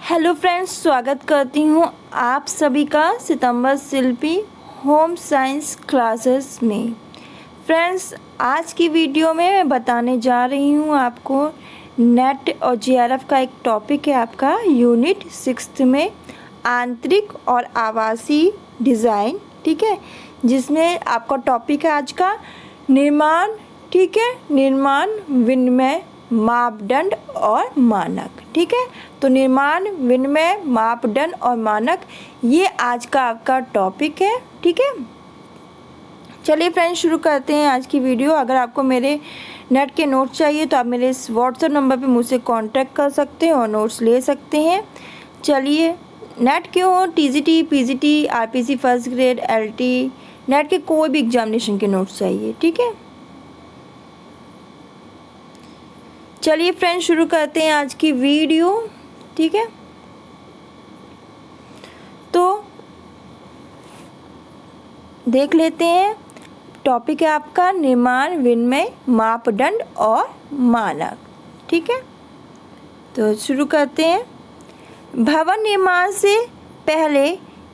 Hello friends, स्वागत करती हूँ आप सभी का सितंबर शिल्पी होम साइंस क्लासेस में। फ्रेंड्स, आज की वीडियो में मैं बताने जा रही हूँ आपको नेट और जेआरएफ का एक टॉपिक है आपका यूनिट 6 में आंतरिक और आवासीय डिज़ाइन। ठीक है, जिसमें आपका टॉपिक है आज का निर्माण। ठीक है, निर्माण, विनिमय, मापदंड और मानक। ठीक है, तो निर्माण, विनिमय, मापदंड और मानक, ये आज का आपका टॉपिक है। ठीक है, चलिए फ्रेंड्स शुरू करते हैं आज की वीडियो। अगर आपको मेरे नेट के नोट्स चाहिए तो आप मेरे इस व्हाट्सएप नंबर पे मुझसे कांटेक्ट कर सकते हैं और नोट्स ले सकते हैं। चलिए, नेट के हो TGT, PGT, RPC first grade, LT, net के कोई भी एग्जामिनेशन के नोट्स चाहिए। ठीक है, चलिए फ्रेंड्स शुरू करते हैं आज की वीडियो। ठीक है, तो देख लेते हैं। टॉपिक है आपका निर्माण, विनिमय, मापदंड और मानक। ठीक है, तो शुरू करते हैं। भवन निर्माण से पहले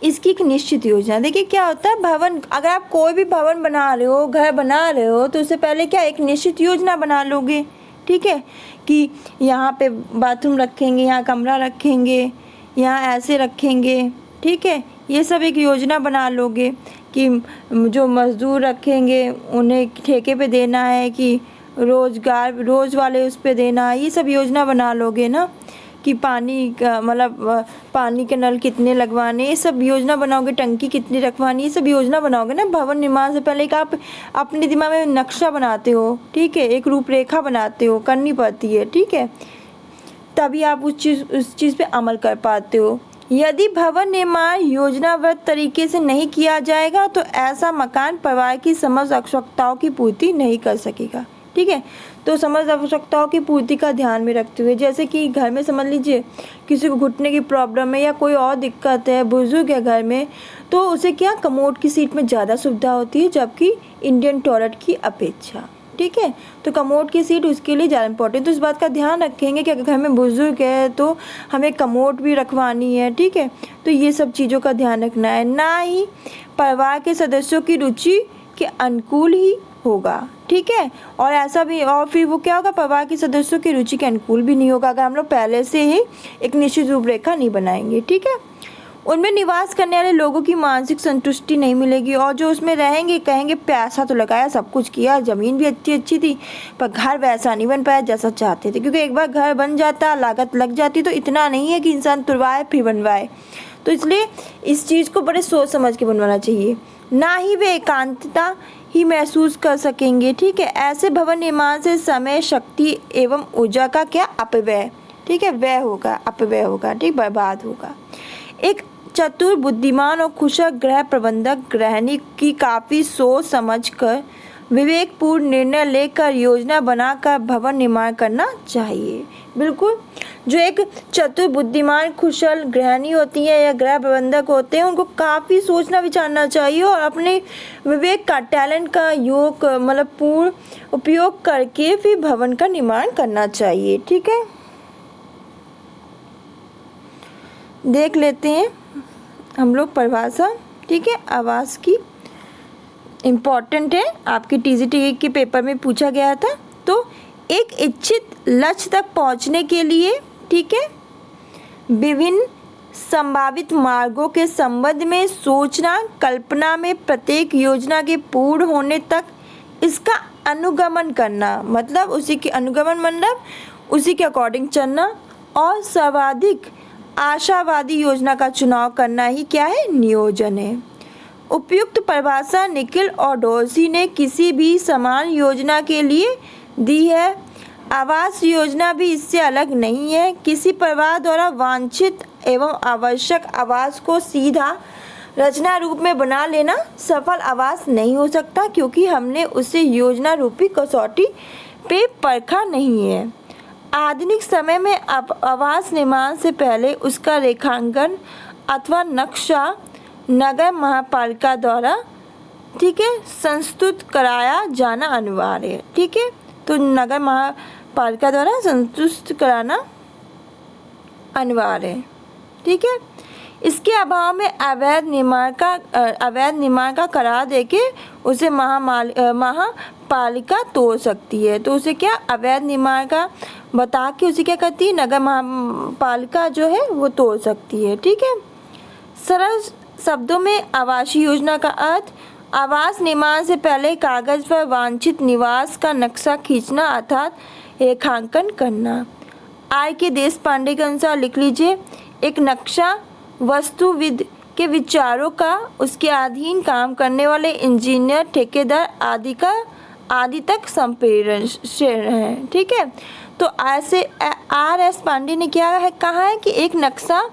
इसकी एक निश्चित योजना। देखिए क्या होता है भवन, अगर आप कोई भी भवन बना रहे हो, घर बना रहे हो, तो उससे पहले क्या एक निश्चित योजना बना लोगे। ठीक है, कि यहाँ पे बाथरूम रखेंगे, यहाँ कमरा रखेंगे, यहाँ ऐसे रखेंगे। ठीक है, ये सब एक योजना बना लोगे कि जो मज़दूर रखेंगे उन्हें ठेके पे देना है कि रोज़ वाले उस पे देना है। ये सब योजना बना लोगे ना, कि पानी का मतलब पानी के नल कितने लगवाने, ये सब योजना बनाओगे। टंकी कितनी रखवानी, ये सब योजना बनाओगे ना। भवन निर्माण से पहले एक आप अपने दिमाग में नक्शा बनाते हो। ठीक है, एक रूपरेखा बनाते हो, करनी पड़ती है। ठीक है, तभी आप उस चीज़ पे अमल कर पाते हो। यदि भवन निर्माण योजनाबद्ध तरीके से नहीं किया जाएगा तो ऐसा मकान परिवार की समस्त आवश्यकताओं की पूर्ति नहीं कर सकेगा। ठीक है, तो समस्त आवश्यकताओं की पूर्ति का ध्यान में रखते हुए, जैसे कि घर में समझ लीजिए किसी को घुटने की प्रॉब्लम है या कोई और दिक्कत है, बुजुर्ग है घर में, तो उसे क्या कमोड की सीट में ज़्यादा सुविधा होती है जबकि इंडियन टॉयलेट की अपेक्षा। ठीक है, तो कमोड की सीट उसके लिए ज़्यादा इंपॉर्टेंट। तो इस बात का ध्यान रखेंगे कि अगर घर में बुजुर्ग है तो हमें कमोड भी रखवानी है। ठीक है, तो ये सब चीज़ों का ध्यान रखना है। ना ही परिवार के सदस्यों की रुचि के अनुकूल ही होगा। ठीक है, और ऐसा भी, और फिर वो क्या होगा, परिवार के सदस्यों की रुचि के अनुकूल भी नहीं होगा अगर हम लोग पहले से ही एक निश्चित रूपरेखा नहीं बनाएंगे। ठीक है, उनमें निवास करने वाले लोगों की मानसिक संतुष्टि नहीं मिलेगी और जो उसमें रहेंगे कहेंगे पैसा तो लगाया, सब कुछ किया, ज़मीन भी अच्छी थी, पर घर वैसा नहीं बन पाया जैसा चाहते थे। क्योंकि एक बार घर बन जाता, लागत लग जाती, तो इतना नहीं है कि इंसान तुड़वाए फिर बनवाए। तो इसलिए इस चीज़ को बड़े सोच समझ के बनवाना चाहिए। ना ही वे एकांतता ही महसूस कर सकेंगे। ठीक है, ऐसे भवन निर्माण से समय, शक्ति एवं ऊर्जा का क्या अपव्यय, ठीक है, व्यय होगा, अपव्यय होगा। ठीक, बर्बाद होगा। एक चतुर, बुद्धिमान और कुशल गृह प्रबंधक गृहिणी की काफ़ी सोच समझकर विवेकपूर्ण निर्णय लेकर योजना बनाकर भवन निर्माण करना चाहिए। बिल्कुल, जो एक चतुर, बुद्धिमान, कुशल गृहिणी होती है या गृह प्रबंधक होते हैं, उनको काफ़ी सोचना विचारना चाहिए और अपने विवेक का, टैलेंट का योग मतलब पूर्ण उपयोग करके फिर भवन का निर्माण करना चाहिए। ठीक है, देख लेते हैं हम लोग परिभाषा। ठीक है, आवास की इम्पॉर्टेंट है, आपके टीजीटी के पेपर में पूछा गया था। तो एक इच्छित लक्ष्य तक पहुंचने के लिए, ठीक है, विभिन्न संभावित मार्गों के संबंध में सोचना, कल्पना में प्रत्येक योजना के पूर्ण होने तक इसका अनुगमन करना, मतलब उसी के अनुगमन मतलब उसी के अकॉर्डिंग चलना, और सर्वाधिक आशावादी योजना का चुनाव करना ही क्या है, नियोजन है। उपयुक्त परिभाषा निखिल और डोर्सी ने किसी भी समान योजना के लिए दी है। आवास योजना भी इससे अलग नहीं है। किसी परिवार द्वारा वांछित एवं आवश्यक आवास को सीधा रचना रूप में बना लेना सफल आवास नहीं हो सकता, क्योंकि हमने उसे योजना रूपी कसौटी पे परखा नहीं है। आधुनिक समय में आवास निर्माण से पहले उसका रेखांकन अथवा नक्शा नगर महापालिका द्वारा, ठीक है, संस्तुत कराया जाना अनिवार्य है। ठीक है, तो नगर महापालिका द्वारा संतुष्ट कराना अनिवार्य है। ठीक है। इसके अभाव में अवैध निर्माण का करार देके उसे महापालिका तोड़ सकती है। तो उसे क्या, अवैध निर्माण का बता के उसे क्या करती है, नगर महापालिका जो है वो तोड़ सकती है, ठीक है। सरल शब्दों में आवासीय योजना का अर्थ आवास निर्माण से पहले कागज पर वांछित निवास का नक्शा खींचना अर्थात रेखांकन करना। R.K. देशपांडे के अनुसार लिख लीजिए, एक नक्शा वास्तुविद के विचारों का उसके अधीन काम करने वाले इंजीनियर, ठेकेदार आदि तक संप्रेषण है, ठीक है। तो ऐसे R.S. पांडे ने क्या है कहा है कि एक नक्शा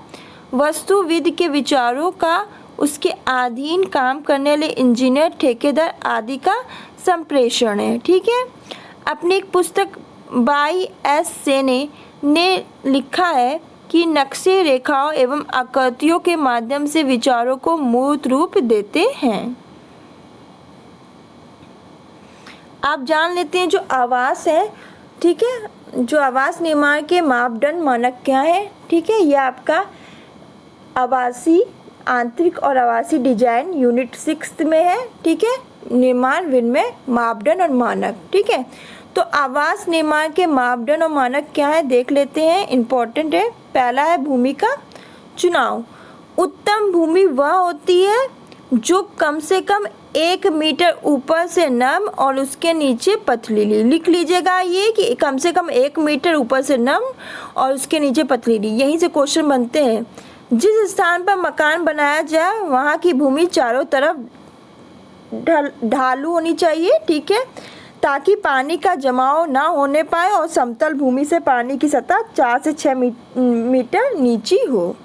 वास्तुविद के विचारों का उसके अधीन काम करने वाले इंजीनियर, ठेकेदार आदि का संप्रेषण है, ठीक है। अपनी एक पुस्तक बाई एस सेने ने लिखा है कि नक्शे रेखाओं एवं आकृतियों के माध्यम से विचारों को मूर्त रूप देते हैं। आप जान लेते हैं जो आवास है, ठीक है, जो आवास निर्माण के मापदंड मानक क्या है, ठीक है। यह आपका आवासीय आंतरिक और आवासीय डिजाइन यूनिट 6 में है, ठीक है। निर्माण विनिमय मापदंड और मानक, ठीक है। तो आवास निर्माण के मापदंड और मानक क्या है देख लेते हैं, इम्पोर्टेंट है। पहला है भूमि का चुनाव। उत्तम भूमि वह होती है जो कम से कम 1 मीटर ऊपर से नम और उसके नीचे पथरीली। लिख लीजिएगा ये कि कम से कम 1 मीटर ऊपर से नम और उसके नीचे पथरीली। यहीं से क्वेश्चन बनते हैं। जिस स्थान पर मकान बनाया जाए वहाँ की भूमि चारों तरफ ढालू होनी चाहिए, ठीक है, ताकि पानी का जमाव ना होने पाए और समतल भूमि से पानी की सतह 4 से 6 मीटर नीची हो।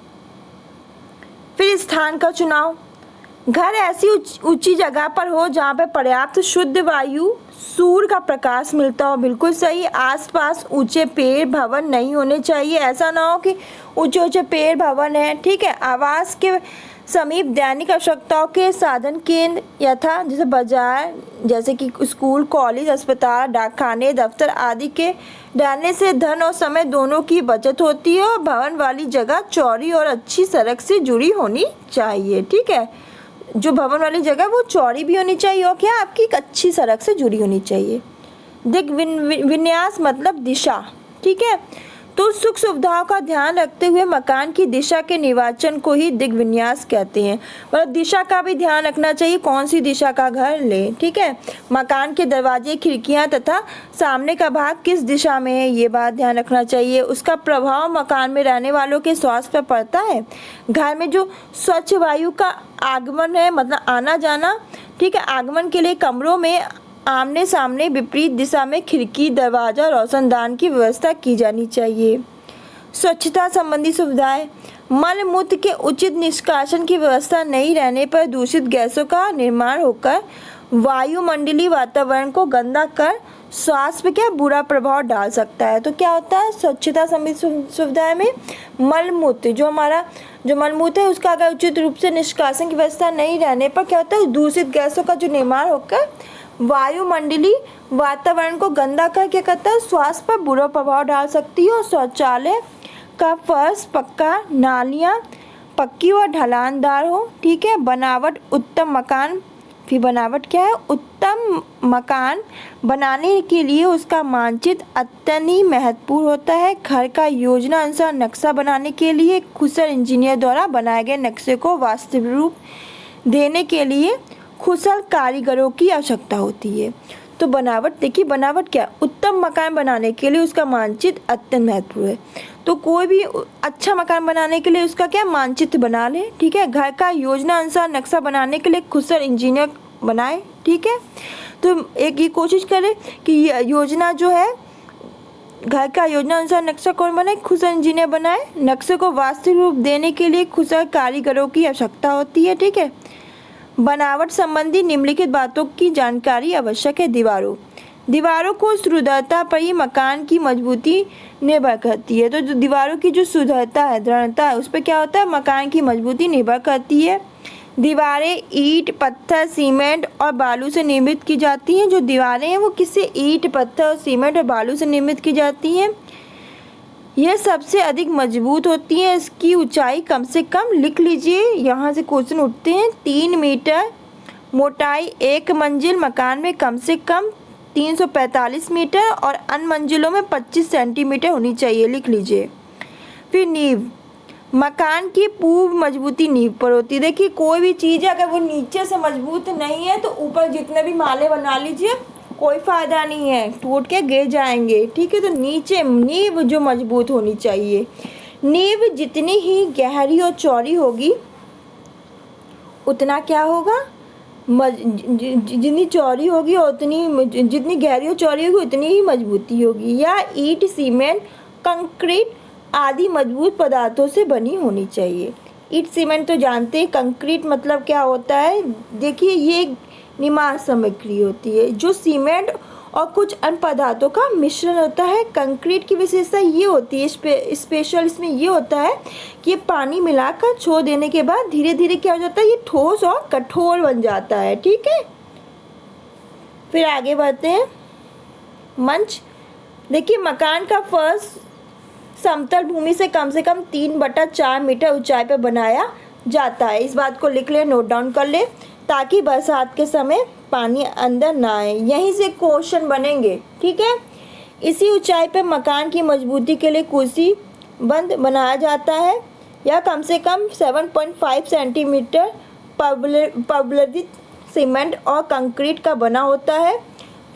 फिर स्थान का चुनाव। घर ऐसी ऊंची जगह पर हो जहाँ पर पर्याप्त शुद्ध वायु, सूर्य का प्रकाश मिलता हो, बिल्कुल सही। आसपास ऊंचे पेड़ भवन नहीं होने चाहिए, ऐसा ना हो कि ऊंचे ऊंचे पेड़ भवन है, ठीक है। आवास के समीप दैनिक आवश्यकताओं के साधन केंद्र यथा जैसे बाजार, जैसे कि स्कूल, कॉलेज, अस्पताल, डाकखाने, दफ्तर आदि के रहने से धन और समय दोनों की बचत होती है। और भवन वाली जगह चौड़ी और अच्छी सड़क से जुड़ी होनी चाहिए, ठीक है। जो भवन वाली जगह वो चौड़ी भी होनी चाहिए और क्या आपकी एक अच्छी सड़क से जुड़ी होनी चाहिए। दिग विन्यास मतलब दिशा, ठीक है। तो सुख सुविधाओं का ध्यान रखते हुए मकान की दिशा के निर्वाचन को ही दिग विन्यास कहते हैं। मतलब दिशा का भी ध्यान रखना चाहिए, कौन सी दिशा का घर ले, ठीक है। मकान के दरवाजे, खिड़कियां तथा सामने का भाग किस दिशा में है ये बात ध्यान रखना चाहिए। उसका प्रभाव मकान में रहने वालों के स्वास्थ्य पर पड़ता है। घर में जो स्वच्छ वायु का आगमन है, मतलब आना जाना, ठीक है, आगमन के लिए कमरों में आमने सामने विपरीत दिशा में खिड़की, दरवाजा, रोशनदान की व्यवस्था की जानी चाहिए। स्वच्छता संबंधी सुविधाएं। मल मूत्र के उचित निष्कासन की व्यवस्था नहीं रहने पर दूषित गैसों का निर्माण होकर वायुमंडलीय वातावरण को गंदा कर स्वास्थ्य पर क्या बुरा प्रभाव डाल सकता है। तो क्या होता है स्वच्छता संबंधी सुविधाएं में मलमूत्र, जो हमारा जो मलमूत्र है उसका अगर उचित रूप से निष्कासन की व्यवस्था नहीं रहने पर क्या होता है दूषित गैसों का जो निर्माण होकर वायुमंडलीय वातावरण को गंदा कर क्या करता है स्वास्थ्य पर बुरा प्रभाव डाल सकती है। और शौचालय का फर्श पक्का, नालियाँ पक्की और ढलानदार हो, ठीक है। बनावट उत्तम मकान, फिर बनावट क्या है, उत्तम मकान बनाने के लिए उसका मानचित्र अत्यंत ही महत्वपूर्ण होता है। घर का योजना अनुसार नक्शा बनाने के लिए कुशल इंजीनियर द्वारा बनाए गए नक्शे को वास्तविक रूप देने के लिए कुशल कारीगरों की आवश्यकता होती है। तो बनावट देखिए, बनावट क्या, उत्तम मकान बनाने के लिए उसका मानचित्र अत्यंत महत्वपूर्ण है। तो कोई भी अच्छा मकान बनाने के लिए उसका क्या मानचित्र बना ले, ठीक है। घर का योजना अनुसार नक्शा बनाने के लिए कुशल इंजीनियर बनाए, ठीक है। तो एक ये कोशिश करें कि योजना जो है घर का योजना अनुसार नक्शा कौन बनाए, कुशल इंजीनियर बनाए। नक्शे को वास्तविक रूप देने के लिए कुशल कारीगरों की आवश्यकता होती है, ठीक है। बनावट संबंधी निम्नलिखित बातों की जानकारी आवश्यक है। दीवारों को सुदृढ़ता पर ही मकान की मजबूती निर्भर करती है। तो जो दीवारों की जो सुदृढ़ता है, दृढ़ता है, उस पर क्या होता है मकान की मजबूती निर्भर करती है। दीवारें ईंट, पत्थर, सीमेंट और बालू से निर्मित की जाती हैं। जो दीवारें हैं वो किससे, ईंट, पत्थर, सीमेंट और बालू से निर्मित की जाती हैं। यह सबसे अधिक मजबूत होती है। इसकी ऊंचाई कम से कम लिख लीजिए, यहाँ से क्वेश्चन उठते हैं, 3 मीटर। मोटाई एक मंजिल मकान में कम से कम 345 मीटर और अन्य मंजिलों में 25 सेंटीमीटर होनी चाहिए, लिख लीजिए। फिर नींव, मकान की पूर्व मजबूती नींव पर होती है। देखिए कोई भी चीज़ है अगर वो नीचे से मजबूत नहीं है तो ऊपर जितने भी माले बना लीजिए कोई फ़ायदा नहीं है, टूट के गिर जाएंगे। ठीक है, तो नीचे नींव जो मजबूत होनी चाहिए। नींव जितनी ही गहरी और चौड़ी होगी उतना क्या होगा, जितनी चौड़ी होगी और उतनी, जितनी गहरी और चौड़ी होगी उतनी ही मजबूती होगी। या ईंट, सीमेंट, कंक्रीट आदि मजबूत पदार्थों से बनी होनी चाहिए। ईंट सीमेंट तो जानते हैं, कंक्रीट मतलब क्या होता है, देखिए ये निर्माण सामग्री होती है जो सीमेंट और कुछ अन्य पदार्थों का मिश्रण होता है। कंक्रीट की विशेषता ये होती है, स्पेशल इसमें ये होता है कि ये पानी मिलाकर छोड़ देने के बाद धीरे धीरे क्या हो जाता है, ये ठोस और कठोर बन जाता है। ठीक है, फिर आगे बढ़ते हैं। मंच, देखिए मकान का फर्श समतल भूमि से कम 3/4 मीटर ऊंचाई पर बनाया जाता है। इस बात को लिख ले, नोट डाउन कर ले, ताकि बरसात के समय पानी अंदर ना आए। यहीं से क्वेश्चन बनेंगे। ठीक है, इसी ऊंचाई पर मकान की मजबूती के लिए कुर्सी बंद बनाया जाता है या कम से कम 7.5 सेंटीमीटर प्रबलित सीमेंट और कंक्रीट का बना होता है।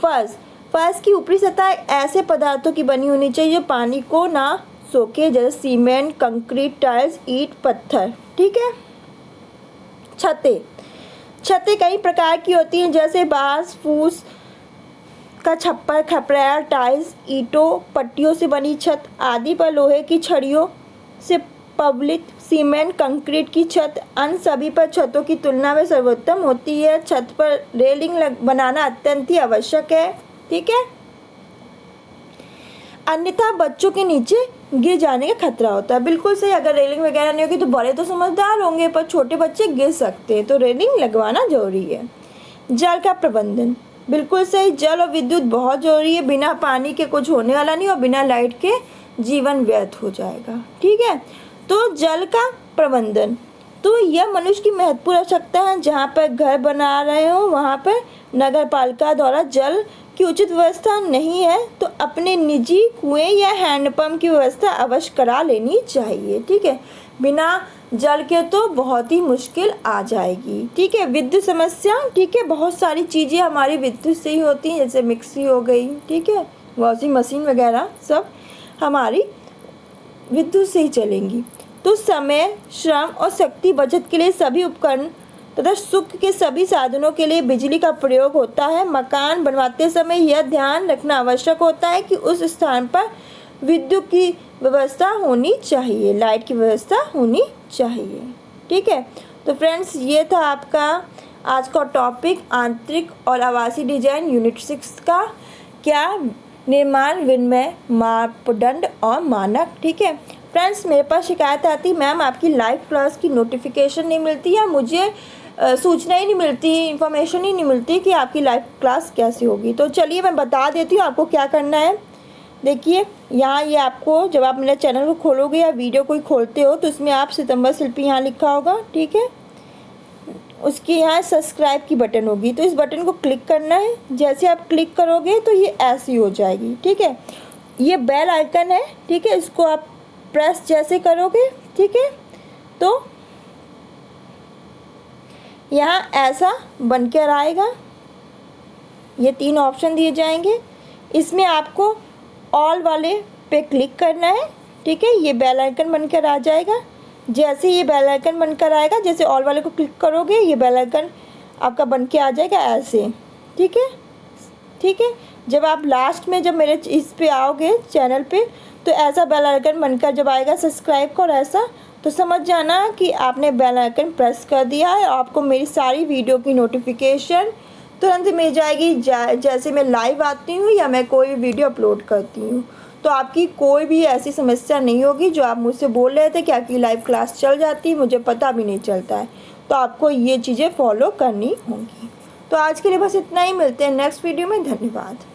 फर्श की ऊपरी सतह ऐसे पदार्थों की बनी होनी चाहिए जो पानी को ना सोखे, जैसे सीमेंट, कंक्रीट, टाइल्स, ईंट, पत्थर। ठीक है, छतें कई प्रकार की होती हैं, जैसे बांस, फूस का छप्पर, खपरेल, टाइल्स, ईंटों, पट्टियों से बनी छत आदि पर लोहे की छड़ियों से प्रबलित सीमेंट, कंक्रीट की छत अन्य सभी पर छतों की तुलना में सर्वोत्तम होती है। छत पर रेलिंग बनाना अत्यंत ही आवश्यक है। ठीक है, अन्यथा बच्चों के नीचे गिर जाने का खतरा होता है। बिल्कुल सही, अगर रेलिंग वगैरह नहीं होगी तो बड़े तो समझदार होंगे पर छोटे बच्चे गिर सकते हैं, तो रेलिंग लगवाना जरूरी है। जल का प्रबंधन, बिल्कुल सही, जल और विद्युत बहुत जरूरी है। बिना पानी के कुछ होने वाला नहीं और बिना लाइट के जीवन व्यर्थ हो जाएगा। ठीक है, तो जल का प्रबंधन, तो यह मनुष्य की महत्वपूर्ण आवश्यकता है। जहाँ पर घर बना रहे हो वहाँ पर नगर पालिका द्वारा जल की उचित व्यवस्था नहीं है तो अपने निजी कुएं या हैंडपंप की व्यवस्था अवश्य करा लेनी चाहिए। ठीक है, बिना जल के तो बहुत ही मुश्किल आ जाएगी। ठीक है, विद्युत समस्या, ठीक है, बहुत सारी चीज़ें हमारी विद्युत से ही होती हैं, जैसे मिक्सी हो गई, ठीक है, वॉशिंग मशीन वगैरह सब हमारी विद्युत से ही चलेंगी। तो समय, श्रम और शक्ति बचत के लिए सभी उपकरण तथा सुख के सभी साधनों के लिए बिजली का प्रयोग होता है। मकान बनवाते समय यह ध्यान रखना आवश्यक होता है कि उस स्थान पर विद्युत की व्यवस्था होनी चाहिए, लाइट की व्यवस्था होनी चाहिए। ठीक है, तो फ्रेंड्स ये था आपका आज का टॉपिक, आंतरिक और आवासीय डिजाइन यूनिट 6 का क्या निर्माण विनिमय मापदंड और मानक। ठीक है फ्रेंड्स, मेरे पास शिकायत आती, मैम आपकी लाइव क्लास की नोटिफिकेशन नहीं मिलती या मुझे सूचना ही नहीं मिलती, इन्फॉर्मेशन ही नहीं मिलती कि आपकी लाइव क्लास कैसे होगी। तो चलिए मैं बता देती हूँ आपको क्या करना है। देखिए यहाँ ये आपको, जब आप मेरे चैनल को खोलोगे या वीडियो कोई खोलते हो तो उसमें आप सितंबर शिल्पी यहाँ लिखा होगा। ठीक है, उसकी यहाँ सब्सक्राइब की बटन होगी, तो इस बटन को क्लिक करना है। जैसे आप क्लिक करोगे तो ये ऐसी हो जाएगी। ठीक है, ये बेल आइकन है, ठीक है, इसको आप प्रेस जैसे करोगे, ठीक है, तो यहाँ ऐसा बनकर आएगा। ये 3 ऑप्शन दिए जाएंगे, इसमें आपको ऑल वाले पे क्लिक करना है। ठीक है, ये बेल आइकन बनकर आ जाएगा। जैसे ये बेल आइकन बनकर आएगा, जैसे ऑल वाले को क्लिक करोगे ये बेल आइकन आपका बन के आ जाएगा ऐसे। ठीक है, ठीक है, जब आप लास्ट में जब मेरे इस पे आओगे चैनल पे तो ऐसा बेल आइकन बनकर जब आएगा सब्सक्राइब कर ऐसा, तो समझ जाना कि आपने बेल आइकन प्रेस कर दिया है। आपको मेरी सारी वीडियो की नोटिफिकेशन तुरंत मिल जाएगी जैसे मैं लाइव आती हूँ या मैं कोई वीडियो अपलोड करती हूँ। तो आपकी कोई भी ऐसी समस्या नहीं होगी जो आप मुझसे बोल रहे थे कि आपकी लाइव क्लास चल जाती है, मुझे पता भी नहीं चलता है। तो आपको ये चीज़ें फॉलो करनी होंगी। तो आज के लिए बस इतना ही, मिलते हैं नेक्स्ट वीडियो में। धन्यवाद।